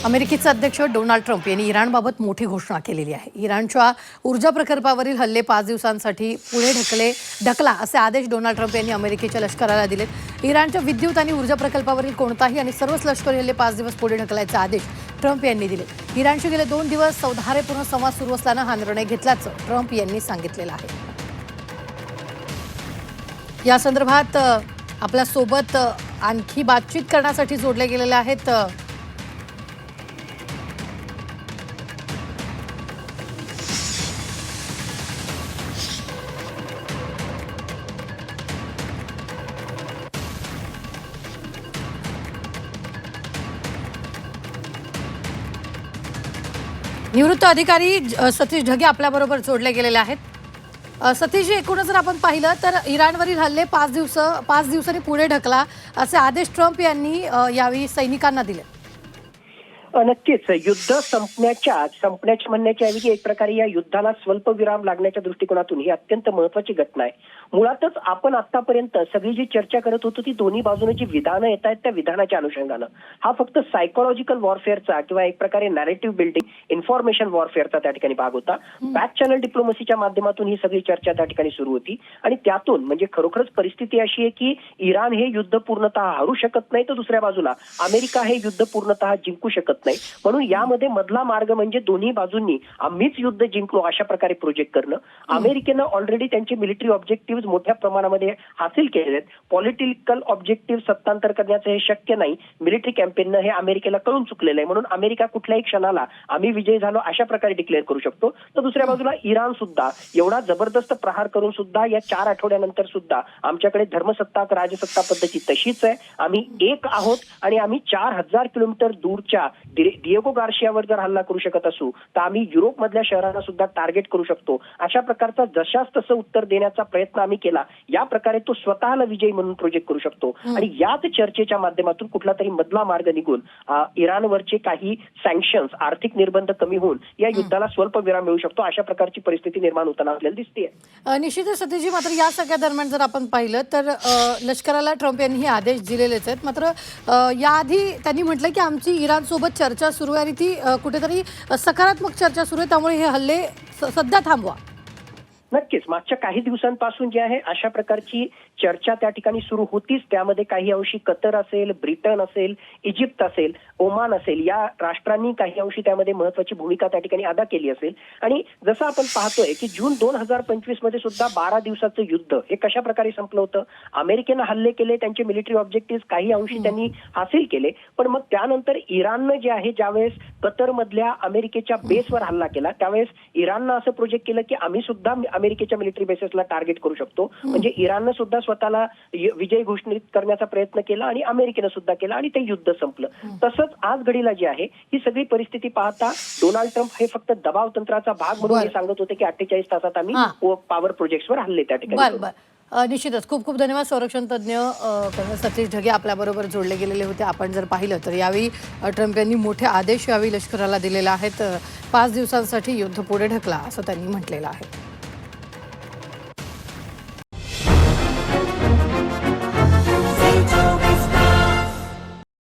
अमेरिकेचे अध्यक्ष Donald Trump यांनी इराणबाबत मोठी घोषणा केलेली आहे। इराणच्या ऊर्जा प्रकल्पावरील हल्ले 5 दिवसांसाठी पुढे ढकला असे आदेश डोनाल्ड ट्रम्प यांनी अमेरिकेच्या लष्कराला दिलेत। इराणच्या विद्युत आणि ऊर्जा प्रकल्पावरील कोणताही आणि सर्वच लष्करी हल्ले 5 दिवस पुढे ढकलायचे आदेश ट्रम्प यांनी दिले। इराणशी गेले 2 दिवस सौहार्दपूर्ण संवाद सुरू असल्याने हा निर्णय घेतल्याचं ट्रम्प यांनी सांगितलेलं आहे। या संदर्भात आपल्या सोबत आणखी बातचीत करण्यासाठी जोडले गेलेले आहेत निवृत्त अधिकारी सतीश ढगे आपल्याबरोबर जोडले गेलेले आहेत। सतीश, एकूणच जर आपण पाहिलं तर इराणवरील हल्ले 5 दिवसांनी पुढे ढकला असे आदेश ट्रम्प यांनी यावेळी सैनिकांना दिले। नक्कीच युद्ध संपण्याच्या म्हणण्याच्या ऐवजी एक प्रकारे या युद्धाला स्वल्पविराम लागण्याच्या दृष्टिकोनातून ही अत्यंत महत्वाची घटना आहे। मुळातच आपण आतापर्यंत सगळी जी चर्चा करत होतो ती दोन्ही बाजूने जी विधानं येत आहेत त्या विधानाच्या अनुषंगानं हा फक्त सायकोलॉजिकल वॉरफेअरचा किंवा एक प्रकारे नॅरेटिव्ह बिल्डिंग इन्फॉर्मेशन वॉरफेअरचा त्या ठिकाणी भाग होता। बॅक चॅनल डिप्लोमसीच्या माध्यमातून ही सगळी चर्चा त्या ठिकाणी सुरू होती आणि त्यातून म्हणजे खरोखरच परिस्थिती अशी आहे की इराण हे युद्ध पूर्णतः हरू शकत नाही तर दुसऱ्या बाजूला अमेरिका हे युद्ध पूर्णतः जिंकू शकत नाही। म्हणून यामध्ये मधला मार्ग म्हणजे दोन्ही बाजूंनी आम्हीच युद्ध जिंकलो अशा प्रकारे प्रोजेक्ट करणं। अमेरिकेनं ऑलरेडी त्यांचे मिलिटरी ऑब्जेक्टिव्ह मोठ्या प्रमाणामध्ये हासिल केले आहेत। पॉलिटिकल ऑब्जेक्टिव्ह सत्तांतर करण्याचं हे शक्य नाही। मिलिटरी कॅम्पेननं हे अमेरिकेला कळून चुकलेलं आहे म्हणून अमेरिका कुठल्याही क्षणाला आम्ही विजयी झालो अशा प्रकारे डिक्लेअर करू शकतो। तर दुसऱ्या बाजूला इराण सुद्धा एवढा जबरदस्त प्रहार करून सुद्धा या 4 आठवड्यानंतर सुद्धा आमच्याकडे धर्मसत्ता राजसत्ता पद्धती तशीच आहे। आम्ही एक आहोत आणि आम्ही 4000 किलोमीटर दूरच्या डिएगो गार्शियावर जर हल्ला करू शकत असू तर आम्ही युरोपमधल्या शहरांना सुद्धा टार्गेट करू शकतो। अशा प्रकारचा जशास तसं उत्तर देण्याचा प्रयत्न आम्ही केला। या प्रकारे तो स्वतःला विजयी म्हणून प्रोजेक्ट करू शकतो आणि याच चर्चेच्या माध्यमातून कुठला तरी मधला मार्ग निघून इराणवरचे काही सँक्शन्स आर्थिक निर्बंध कमी होऊन या युद्धाला स्वल्प विराम मिळू शकतो अशा प्रकारची परिस्थिती निर्माण होताना आपल्याला दिसते। निश्चितच सतीशजी, मात्र या सगळ्या दरम्यान जर आपण पाहिलं तर लष्कराला ट्रम्प यांनी हे आदेश दिलेलेच आहेत। मात्र याआधी त्यांनी म्हटलं की आमची इराण सोबत चर्चा सुरू आहे आणि ती कुठेतरी सकारात्मक चर्चा सुरू आहे, त्यामुळे हे हल्ले सध्या थांबवा। नक्कीच मागच्या काही दिवसांपासून जे आहे अशा प्रकारची चर्चा त्या ठिकाणी सुरू होतीच। त्यामध्ये काही अंशी कतर असेल, ब्रिटन असेल, इजिप्त असेल, ओमान असेल या राष्ट्रांनी काही अंशी त्यामध्ये महत्वाची भूमिका त्या ठिकाणी अदा केली असेल। आणि जसं आपण पाहतोय की जून 2025 मध्ये सुद्धा 12 दिवसाचं युद्ध हे कशा प्रकारे संपलं होतं। अमेरिकेनं हल्ले केले, त्यांचे मिलिटरी ऑब्जेक्टिव्ह काही अंशी त्यांनी हासिल केले, पण मग त्यानंतर इराणनं जे आहे ज्यावेळेस कतरमधल्या अमेरिकेच्या बेसवर हल्ला केला त्यावेळेस इराणनं असं प्रोजेक्ट केलं की आम्ही सुद्धा अमेरिकेच्या मिलिटरी बेसेसला टार्गेट करू शकतो। म्हणजे इराणनं सुद्धा स्वतःला विजय घोषित करण्याचा प्रयत्न केला आणि अमेरिकेनं सुद्धा केला आणि ते युद्ध संपलं। तसंच आज घडीला जी आहे ही सगळी परिस्थिती पाहता डोनाल्ड ट्रम्प हे फक्त दबाव तंत्राचा भाग म्हणून हे सांगत होते की 48 तासात आम्ही पॉवर प्रोजेक्ट्सवर हल्ले त्या ठिकाणी। निश्चितच खूप खूप धन्यवाद। संरक्षण तज्ञ सतीश ढगे आपल्याबरोबर जोडले गेलेले होते। आपण जर पाहिलं तर यावेळी ट्रम्प यांनी मोठे आदेश यावेळी लष्कराला दिलेले आहेत। 5 दिवसांसाठी युद्ध पुढे ढकला असं त्यांनी म्हटलेलं आहे।